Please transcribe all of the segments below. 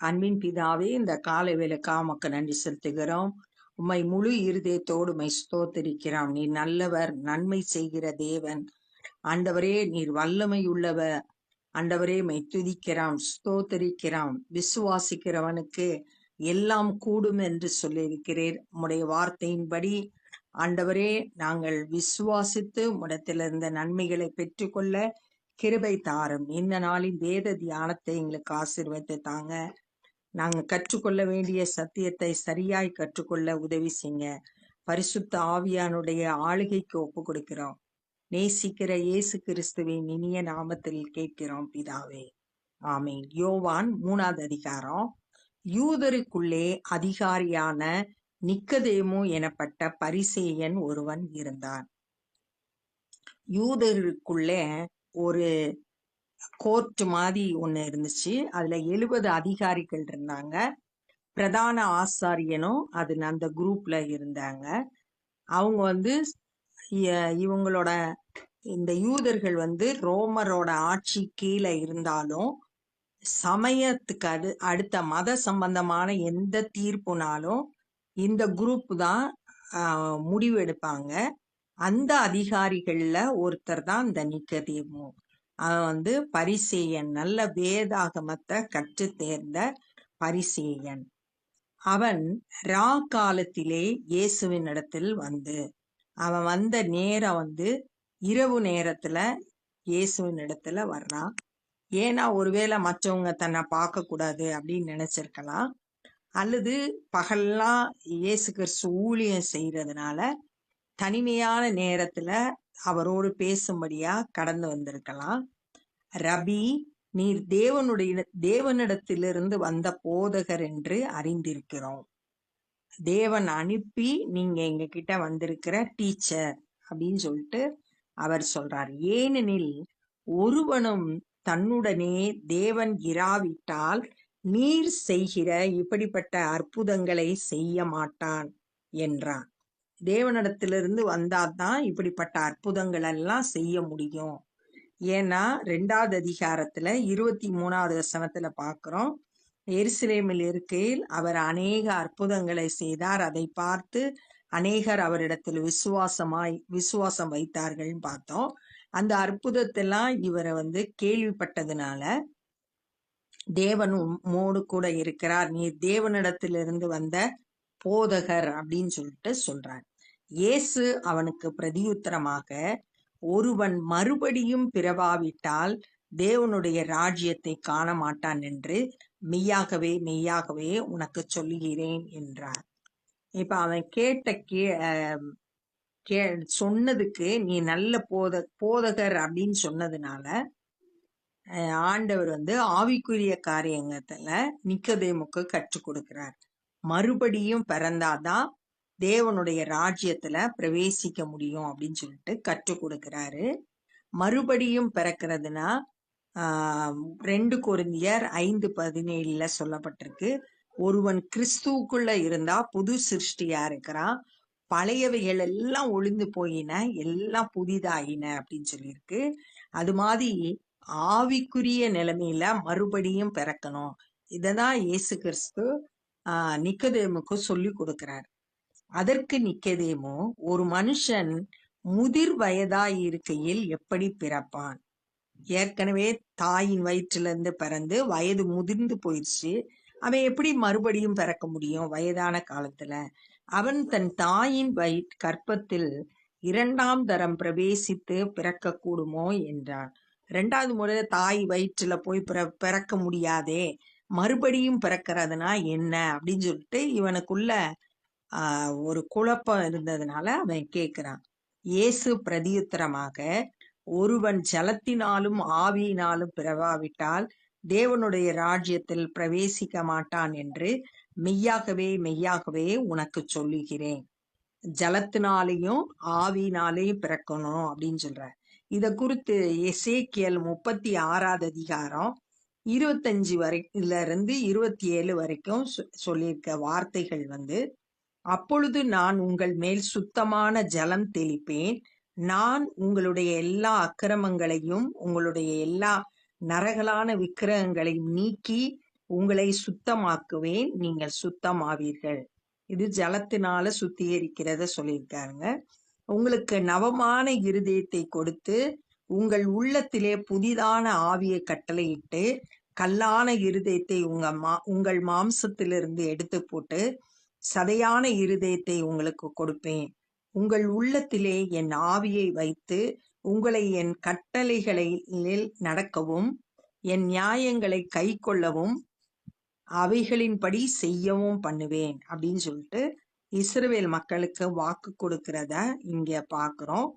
அன்பின் பிதாவே, இந்த காலை வேளைக்காக உமக்கு நன்றி செலுத்துகிறோம். உம்மை முழு இருதயத்தோடு உம்மை ஸ்தோத்திரிக்கிறோம். நீர் நல்லவர், நன்மை செய்கிற தேவன். ஆண்டவரே, நீர் வல்லமை உள்ளவர். ஆண்டவரே, உம்மை துதிக்கிறோம், ஸ்தோத்திரிக்கிறோம். விசுவாசிக்கிறவனுக்கு எல்லாம் கூடும் என்று சொல்லியிருக்கிறீர். உம்முடைய வார்த்தையின்படி ஆண்டவரே, நாங்கள் விசுவாசித்து உம்மிடத்திலிருந்த நன்மைகளை பெற்றுக்கொள்ள கிருபை தாரும். இந்த நாளின் வேத தியானத்தை எங்களுக்கு ஆசீர்வதித்து தாங்க. நாங்க கற்றுக்கொள்ள வேண்டிய சத்தியத்தை சரியாய் கற்றுக்கொள்ள உதவி செய்யுங்க. பரிசுத்த ஆவியானுடைய ஆளுகைக்கு ஒப்பு கொடுக்கிறோம். நேசிக்கிற இயேசு கிறிஸ்துவின் இனிய நாமத்தில் கேட்கிறோம் பிதாவே, ஆமீன். யோவான் 3வது அதிகாரம். யூதருக்குள்ளே அதிகாரியான நிக்கதேமு எனப்பட்ட பரிசேயன் ஒருவன் இருந்தான். யூதருக்குள்ளே ஒரு கோர்ட் மாதிரி ஒண்ணு இருந்துச்சு. அதுல 70 அதிகாரிகள் இருந்தாங்க. பிரதான ஆசாரியனும் அந்த குரூப்ல இருந்தாங்க. அவங்க இவங்களோட இந்த யூதர்கள் ரோமரோட ஆட்சி கீழே இருந்தாலும் சமயத்துக்கு அடுத்த மத சம்பந்தமான எந்த தீர்ப்புனாலும் இந்த குரூப் தான் முடிவு எடுப்பாங்க. அந்த அதிகாரிகள்ல ஒருத்தர் தான் இந்த நிக்கதேமு. அவன் பரிசேயன், நல்ல வேதாகமத்தை கற்று தேர்ந்த பரிசேயன். அவன் ரா காலத்திலே இயேசுவின் இடத்தில் அவன் வந்த நேரம் இரவு நேரத்துல இயேசுவின் இடத்துல வர்றான். ஏன்னா ஒருவேளை மற்றவங்க தன்னை பார்க்க கூடாது அப்படின்னு நினைச்சிருக்கலாம், அல்லது பகல்லாம் இயேசு கிறிஸ்து ஊழியம் செய்யறதுனால தனிமையான நேரத்துல அவரோடு பேசும்படியா கடந்து வந்திருக்கலாம். ரபி, நீர் தேவனிடத்திலிருந்து வந்த போதகர் என்று அறிந்திருக்கிறோம். தேவன் அனுப்பி நீங்க எங்க கிட்ட வந்திருக்கிற டீச்சர் அப்படின்னு சொல்லிட்டு அவர் சொல்றார். ஏனெனில் ஒருவனும் தன்னுடனே தேவன் இராவிட்டால் நீர் செய்கிற இப்படிப்பட்ட அற்புதங்களை செய்ய மாட்டான் என்றான். தேவனிடத்திலிருந்து வந்தாதான் இப்படிப்பட்ட அற்புதங்கள் எல்லாம் செய்ய முடியும். ஏன்னா 2வது அதிகாரத்துல 23வது வசனத்துல பாக்குறோம், எருசலேமில் இருக்கையில் அவர் அநேக அற்புதங்களை செய்தார். அதை பார்த்து அநேகர் அவரிடத்தில் விசுவாசம் வைத்தார்கள் பார்த்தோம். அந்த அற்புதத்தெல்லாம் இவரை கேள்விப்பட்டதுனால தேவன் உம்மோடு கூட இருக்கிறார், நீர் தேவனிடத்திலிருந்து வந்த போதகர் அப்படின்னு சொல்லிட்டு சொல்றார். இயேசு அவனுக்கு பிரதியுத்தரமாக, ஒருவன் மறுபடியும் பிறவாவிட்டால் தேவனுடைய ராஜ்யத்தை காண மாட்டான் என்று மெய்யாகவே மெய்யாகவே உனக்கு சொல்லுகிறேன் என்றார். இப்ப அவன் சொன்னதுக்கு, நீ நல்ல போதகர் அப்படின்னு சொன்னதுனால ஆண்டவர் ஆவிக்குரிய காரியங்கத்துல நிக்கதேமுக்கு கற்றுக் கொடுக்கிறார். மறுபடியும் பிறந்தாதான் தேவனுடைய ராஜ்யத்துல பிரவேசிக்க முடியும் அப்படின்னு சொல்லிட்டு கற்றுக் கொடுக்கிறாரு. மறுபடியும் பிறக்கிறதுனா 2 கொரிந்தியர் 5:17 சொல்லப்பட்டிருக்கு, ஒருவன் கிறிஸ்துவுக்குள்ள இருந்தா புது சிருஷ்டியா இருக்கிறான், பழையவைகள் எல்லாம் ஒளிந்து போயின, எல்லாம் புதிதாயின அப்படின்னு சொல்லியிருக்கு. அது மாதிரி ஆவிக்குரிய நிலைமையில மறுபடியும் பிறக்கணும். இததான் இயேசு கிறிஸ்து நிக்கதேமுக்கு சொல்லி கொடுக்கிறார். அதற்கு நிக்கதேமு, ஒரு மனுஷன் முதிர் வயதாய் இருக்கையில் எப்படி பிறப்பான்? ஏற்கனவே தாயின் வயிற்றிலிருந்து பிறந்து வயது முதிர்ந்து போயிடுச்சு, அவன் எப்படி மறுபடியும் பிறக்க முடியும் வயதான காலத்துல? அவன் தன் தாயின் கர்ப்பத்தில் 2ஆம் தரம் பிரவேசித்து பிறக்க கூடுமோ என்றான். 2வது முறை தாய் வயிற்றுல போய் பிறக்க முடியாதே, மறுபடியும் பிறக்கிறதுனா என்ன அப்படின்னு சொல்லிட்டு இவனுக்குள்ள ஒரு குழப்பம் இருந்ததுனால அவன் கேட்கிறான். இயேசு பிரதியுத்தரமாக, ஒருவன் ஜலத்தினாலும் ஆவியினாலும் பிறவாவிட்டால் தேவனுடைய ராஜ்யத்தில் பிரவேசிக்க மாட்டான் என்று மெய்யாகவே மெய்யாகவே உனக்கு சொல்லுகிறேன். ஜலத்தினாலையும் ஆவியினாலையும் பிறக்கணும் அப்படின்னு சொல்ற. இத குறித்து எசேக்கியல் 36வது அதிகாரம் 25 இருந்து 27 வரைக்கும் சொல்லியிருக்க வார்த்தைகள் அப்பொழுது நான் உங்கள் மேல் சுத்தமான ஜலம் தெளிப்பேன், நான் உங்களுடைய எல்லா அக்கிரமங்களையும் உங்களுடைய எல்லா நரகலான விக்கிரகங்களையும் நீக்கி உங்களை சுத்தமாக்குவேன், நீங்கள் சுத்தமாவீர்கள். இது ஜலத்தினால சுத்திகரிக்கிறத சொல்லியிருக்காங்க. உங்களுக்கு நவமான இருதயத்தை கொடுத்து உங்கள் உள்ளத்திலே புதிதான ஆவியை கட்டளையிட்டு கல்லான இருதயத்தை உங்கள் மாம்சத்திலிருந்து எடுத்து போட்டு சதையான இருதயத்தை உங்களுக்கு கொடுப்பேன். உங்கள் உள்ளத்திலே என் ஆவியை வைத்து உங்களை என் கட்டளைகளில் நடக்கவும் என் நியாயங்களை கை கொள்ளவும் அவைகளின்படி செய்யவும் பண்ணுவேன் அப்படின்னு சொல்லிட்டு இஸ்ரவேல் மக்களுக்கு வாக்கு கொடுக்கிறத இங்க பாக்குறோம்.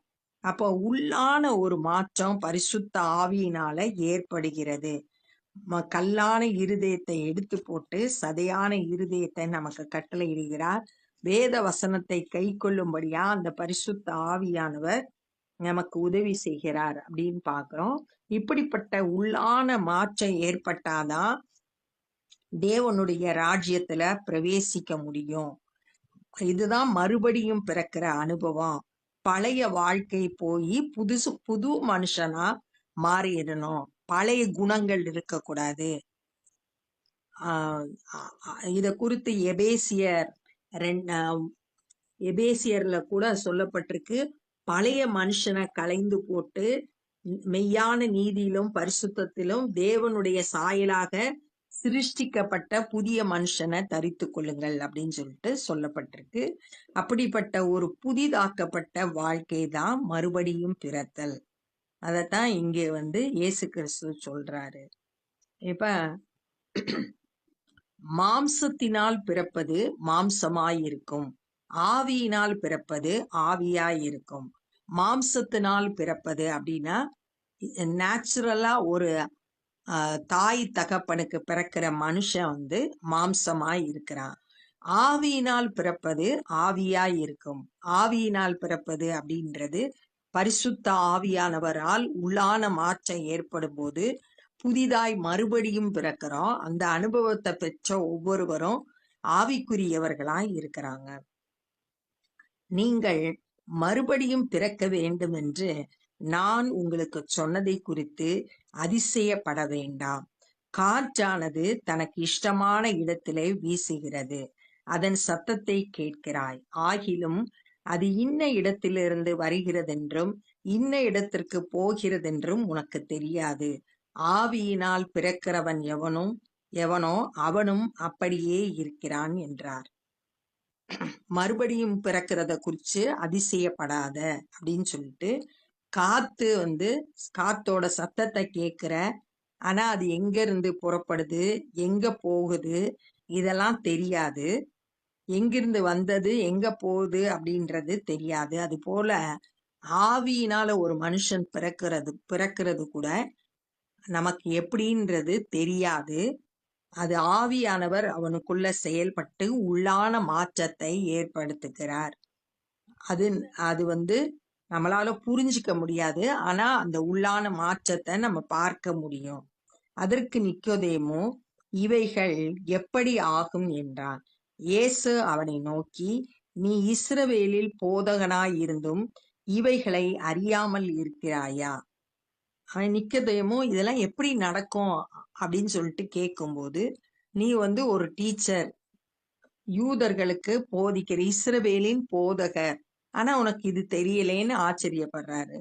அப்போ உள்ளான ஒரு மாற்றம் பரிசுத்த ஆவியினால ஏற்படுகிறது. கல்லான இருதயத்தை எடுத்து போட்டு சதையான இருதயத்தை நமக்கு கட்டளையிடுகிறார். வேத வசனத்தை கை கொள்ளும்படியா அந்த பரிசுத்த ஆவியானவர் நமக்கு உதவி செய்கிறார் அப்படின்னு பாக்குறோம். இப்படிப்பட்ட உள்ளான மாற்றம் ஏற்பட்டாதான் தேவனுடைய ராஜ்யத்துல பிரவேசிக்க முடியும். இதுதான் மறுபடியும் பிறக்கிற அனுபவம். பழைய வாழ்க்கை போய் புது மனுஷனா மாறிடணும். பழைய குணங்கள் இருக்கக்கூடாது. இத குறித்து எபேசியர்ல கூட சொல்லப்பட்டிருக்கு. பழைய மனுஷனை களைந்து போட்டு மெய்யான நீதியிலும் பரிசுத்தத்திலும் தேவனுடைய சாயலாக சிருஷ்டிக்கப்பட்ட புதிய மனுஷனை தரித்து கொள்ளுங்கள் அப்படின்னு சொல்லிட்டு சொல்லப்பட்டிருக்கு. அப்படிப்பட்ட ஒரு புதிதாக்கப்பட்ட வாழ்க்கை தான் மறுபடியும் பிறத்தல். அதத்தான் இங்கே இயேசு கிறிஸ்து சொல்றாரு. இப்ப மாம்சத்தினால் பிறப்பது மாம்சமாயிருக்கும், ஆவியினால் பிறப்பது ஆவியாயிருக்கும். மாம்சத்தினால் பிறப்பது அப்படின்னா நேச்சுரலா ஒரு தாய் தகப்பனுக்கு பிறக்கிற மனுஷன் மாம்சமாய் இருக்கிறான். ஆவியினால் பிறப்பது ஆவியாய் இருக்கும். ஆவியினால் பிறப்பது அப்படின்றது பரிசுத்த ஆவியானவரால் உள்ளான மாற்றம் ஏற்படும் போது புதிதாய் மறுபடியும் பிறக்கிறோம். அந்த அனுபவத்தை பெற்ற ஒவ்வொருவரும் ஆவிக்குரியவர்களாய் இருக்கிறாங்க. நீங்கள் மறுபடியும் பிறக்க வேண்டும் என்று நான் உங்களுக்கு சொன்னதை குறித்து அதிசயப்பட வேண்டாம். காற்றானது தனக்கு இஷ்டமான இடத்திலே வீசுகிறது, அதன் சத்தத்தை கேட்கிறாய், ஆகிலும் அது இன்ன இடத்திலிருந்து வருகிறதென்றும் இன்ன இடத்திற்கு போகிறதென்றும் உனக்கு தெரியாது. ஆவியினால் பிறக்கிறவன் எவனோ அவனும் அப்படியே இருக்கிறான் என்றார். மறுபடியும் பிறக்கிறத குறிச்சு அதிசயப்படாத அப்படின்னு சொல்லிட்டு, காத்து காத்தோட சத்தத்தை கேட்கிற, ஆனா அது எங்க இருந்து புறப்படுது, எங்க போகுது, இதெல்லாம் தெரியாது. எங்கிருந்து வந்தது எங்க போகுது அப்படின்றது தெரியாது. அது போல ஆவியினால ஒரு மனுஷன் பிறக்கிறது கூட நமக்கு எப்படின்றது தெரியாது. அது ஆவியானவர் அவனுக்குள்ள செயல்பட்டு உள்ளான மாற்றத்தை ஏற்படுத்துகிறார். அது நம்மளால புரிஞ்சிக்க முடியாது. ஆனா அந்த உள்ளான மாற்றத்தை நம்ம பார்க்க முடியும். அதற்கு நிக்கோதேமு, இவைகள் எப்படி ஆகும் என்றான். இயேசு அவனை நோக்கி, நீ இஸ்ரவேலில் போதகனாயிருந்தும் இவைகளை அறியாமல் இருக்கிறாயா? நிக்கோதேமு, இதெல்லாம் எப்படி நடக்கும் அப்படின்னு சொல்லிட்டு கேட்கும்போது, நீ ஒரு டீச்சர், யூதர்களுக்கு போதிக்கிற இஸ்ரவேலின் போதகர், ஆனா உனக்கு இது தெரியலேன்னு ஆச்சரியப்படுறாரு.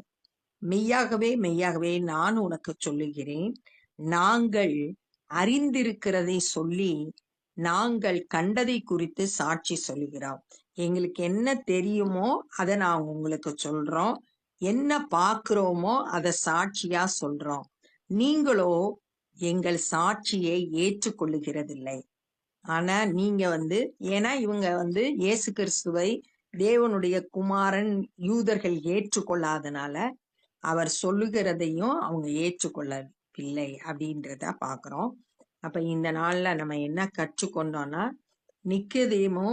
மெய்யாகவே மெய்யாகவே நான் உனக்கு சொல்லுகிறேன், நாங்கள் அறிந்திருக்கிறதை சொல்லி நாங்கள் கண்டதை குறித்து சாட்சி சொல்லுகிறோம். எங்களுக்கு என்ன தெரியுமோ அதை நான் உங்களுக்கு சொல்றோம், என்ன பார்க்கிறோமோ அதை சாட்சியா சொல்றோம். நீங்களோ எங்கள் சாட்சியை ஏற்றுக்கொள்ளுகிறதில்லை. ஆனா நீங்க ஏன்னா இவங்க இயேசு கிறிஸ்துவை தேவனுடைய குமாரன் யூதர்கள் ஏற்றுக்கொள்ளாதனால அவர் சொல்லுகிறதையும் அவங்க ஏற்றுக்கொள்ளவில்லை அப்படின்றத பாக்குறோம். அப்ப இந்த நாள்ல நம்ம என்ன கற்றுக்கொண்டோம்னா, நிக்கோதேமு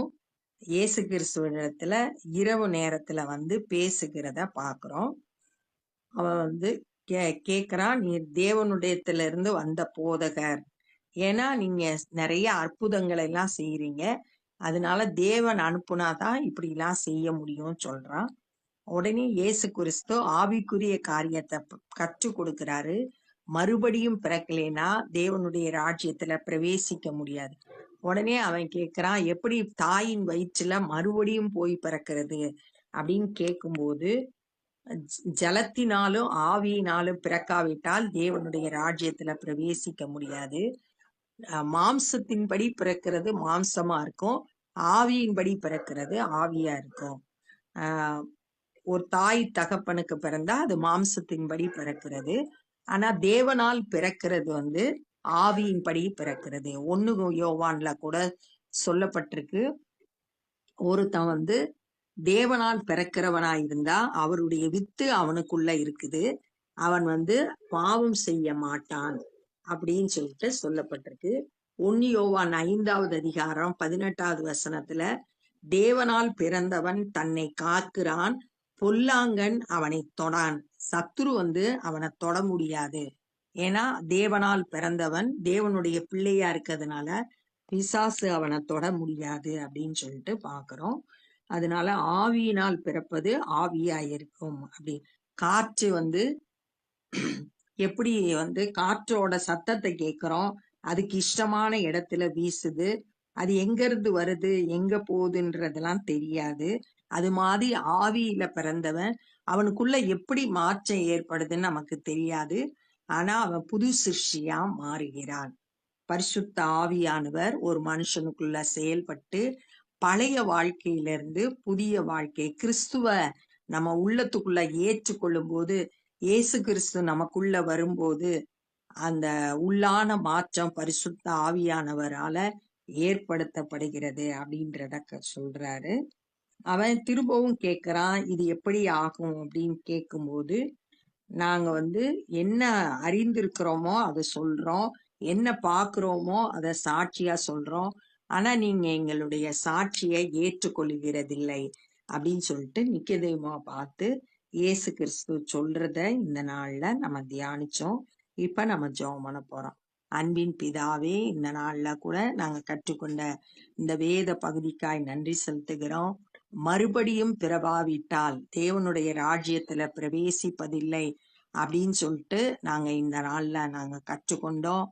இயேசு கிறிஸ்துவிடத்துல இரவு நேரத்துல பேசுகிறத பாக்குறோம். அவன் கேக்குறான், நீ தேவனுடையத்துல இருந்து வந்த போதகர், ஏன்னா நீங்க நிறைய அற்புதங்களை எல்லாம் செய்யறீங்க, அதனால தேவன் அனுப்புனாதான் இப்படி எல்லாம் செய்ய முடியும்னு சொல்றான். உடனே இயேசு கிறிஸ்து ஆவிக்குரிய காரியத்தை கற்றுக் கொடுக்கிறாரு. மறுபடியும் பிறக்கலைன்னா தேவனுடைய ராஜ்யத்துல பிரவேசிக்க முடியாது. உடனே அவன் கேட்கிறான், எப்படி தாயின் வயிற்றுல மறுபடியும் போய் பிறக்கிறது அப்படின்னு கேட்கும்போது, ஜலத்தினாலும் ஆவியினாலும் பிறக்காவிட்டால் தேவனுடைய ராஜ்யத்துல பிரவேசிக்க முடியாது. மாம்சத்தின்படி பிறக்கிறது மாம்சமா இருக்கும், ஆவியின்படி பிறக்கிறது ஆவியா இருக்கும். ஒரு தாய் தகப்பனுக்கு பிறந்தா அது மாம்சத்தின்படி பிறக்கிறது. ஆனா தேவனால் பிறக்கிறது ஆவியின்படி பிறக்கிறது. 1 யோவான்ல கூட சொல்லப்பட்டிருக்கு, ஒருத்தன் தேவனால் பிறக்கிறவனாய் இருந்தா அவருடைய வித்து அவனுக்குள்ள இருக்குது, அவன் பாவம் செய்ய மாட்டான் அப்படின்னு சொல்லிட்டு சொல்லப்பட்டிருக்கு. 1 யோவான் 5வது அதிகாரம் 18வது வசனத்துல, தேவனால் பிறந்தவன் தன்னை காக்கிறான், பொல்லாங்கன் அவனை தொடான். சத்துரு அவனை தொட முடியாது. ஏன்னா தேவனால் பிறந்தவன் தேவனுடைய பிள்ளையா இருக்கிறதுனால பிசாசு அவனை தொட முடியாது அப்படின்னு சொல்லிட்டு பாக்குறோம். அதனால ஆவியினால் பிறப்பது ஆவியா இருக்கும். அப்படி காற்று எப்படி காற்றோட சத்தத்தை கேட்கிறோம், அதுக்கு இஷ்டமான இடத்துல வீசுது, அது எங்க இருந்து வருது எங்க போகுதுன்றதெல்லாம் தெரியாது. அது மாதிரி ஆவியில பிறந்தவன் அவனுக்குள்ள எப்படி மாற்றம் ஏற்படுதுன்னு நமக்கு தெரியாது. ஆனா அவன் புது சிருஷ்டியா மாறுகிறான். பரிசுத்த ஆவியானவர் ஒரு மனுஷனுக்குள்ள செயல்பட்டு பழைய வாழ்க்கையிலிருந்து புதிய வாழ்க்கை கிறிஸ்துவ நம்ம உள்ளத்துக்குள்ள ஏற்றுக்கொள்ளும் போது, இயேசு கிறிஸ்து நமக்குள்ள வரும்போது அந்த உள்ளான மாற்றம் பரிசுத்த ஆவியானவரால ஏற்படுத்தப்படுகிறது அப்படின்றத சொல்றாரு. அவன் திரும்பவும் கேட்கிறான், இது எப்படி ஆகும் அப்படின்னு கேட்கும்போது, நாங்க என்ன அறிந்திருக்கிறோமோ அதை சொல்றோம், என்ன பார்க்கிறோமோ அதை சாட்சியா சொல்றோம், ஆனா நீங்க எங்களுடைய சாட்சியை ஏற்றுக்கொள்கிறதில்லை அப்படின்னு சொல்லிட்டு நிக்கதேமா பார்த்து இயேசு கிறிஸ்து சொல்றத இந்த நாள்ல நம்ம தியானிச்சோம். இப்ப நம்ம ஜெபம் பண்ண போறோம். அன்பின் பிதாவே, இந்த நாள்ல கூட நாங்க கற்றுக்கொண்ட இந்த வேத பகுதிக்காய் நன்றி செலுத்துகிறோம். மறுபடியும் பிறவாவிட்டால் தேவனுடைய ராஜ்யத்துல பிரவேசிப்பதில்லை அப்படின்னு சொல்லிட்டு நாங்க இந்த நாள்ல நாங்க கற்றுக்கொண்டோம்.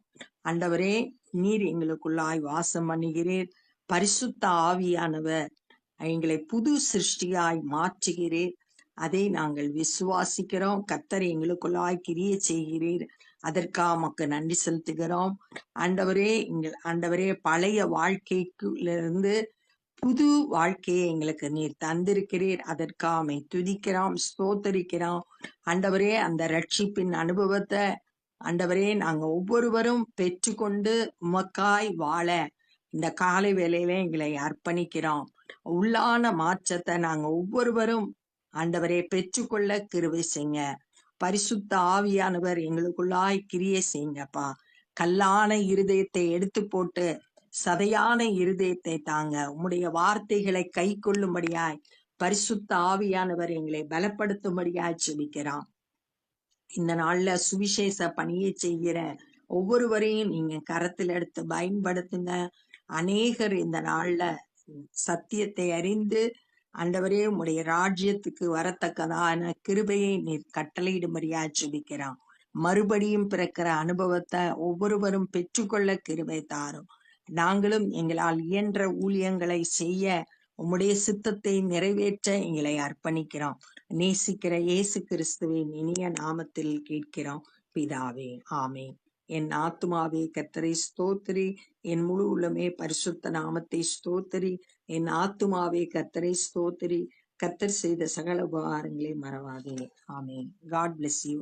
ஆண்டவரே, நீர் எங்களுக்குள்ளாய் வாசம் பண்ணுகிறீர். பரிசுத்த ஆவியானவர் எங்களை புது சிருஷ்டியாய் மாற்றுகிறீர். அதை நாங்கள் விசுவாசிக்கிறோம். கர்த்தர் எங்களுக்குள்ளாய் கிரியை செய்கிறீர், அதற்காக உமக்கு நன்றி செலுத்துகிறோம். ஆண்டவரே, பழைய வாழ்க்கையிலிருந்து புது வாழ்க்கையை எங்களுக்கு நீர் தந்திருக்கிறீர், அதற்காக உம்மை துதிக்கிறோம், ஸ்தோத்தரிக்கிறோம். ஆண்டவரே, அந்த ரட்சிப்பின் அனுபவத்தை ஆண்டவரே நாங்க ஒவ்வொருவரும் பெற்றுக்கொண்டு உமக்காய் வாழ இந்த காலை வேளையில எங்களை அர்ப்பணிக்கிறோம். உள்ளான மாற்றத்தை நாங்க ஒவ்வொருவரும் ஆண்டவரே பெற்றுக்கொள்ள கிருபை செய்யுங்க. பரிசுத்த ஆவியானவர் எங்களுக்குள்ளாய் கிரியை செய்யுங்கப்பா. கல்லான இருதயத்தை எடுத்து போட்டு சதையான இருதயத்தை தாங்க. உம்முடைய வார்த்தைகளை கை கொள்ளும்படியாய் பரிசுத்த ஆவியானவர் எங்களை பலப்படுத்தும்படியாய் செபிக்கிறோம். இந்த நாள்ல சுவிசேஷ பணியை செய்கிற ஒவ்வொருவரையும் நீங்க கரத்தில் எடுத்து பயன்படுத்துங்க. அநேகர் இந்த நாள்ல சத்தியத்தை அறிந்து ஆண்டவரே உம்முடைய ராஜ்யத்துக்கு வரத்தக்கதான கிருபையை நீர் கட்டளையிடும்படியா ஜெபிக்கிறோம். மறுபடியும் பிறக்கிற அனுபவத்தை ஒவ்வொருவரும் பெற்றுக்கொள்ள கிருபை தாரும். நாங்களும் எங்களால் இயன்ற ஊழியங்களை செய்ய உம்முடைய சித்தத்தை நிறைவேற்ற எங்களை அர்ப்பணிக்கிறோம். நேசிக்கிற இயேசு கிறிஸ்துவின் இனிய நாமத்தில் கேட்கிறோம் பிதாவே, ஆமென். என் ஆத்துமாவே கர்த்தரை ஸ்தோத்திரி, என் முழு உள்ளமே பரிசுத்த நாமத்தை ஸ்தோத்திரி. என் ஆத்துமாவே கர்த்தரை ஸ்தோத்திரி, கர்த்தர் செய்த சகல உபகாரங்களை மறவாதே. ஆமென். God bless you.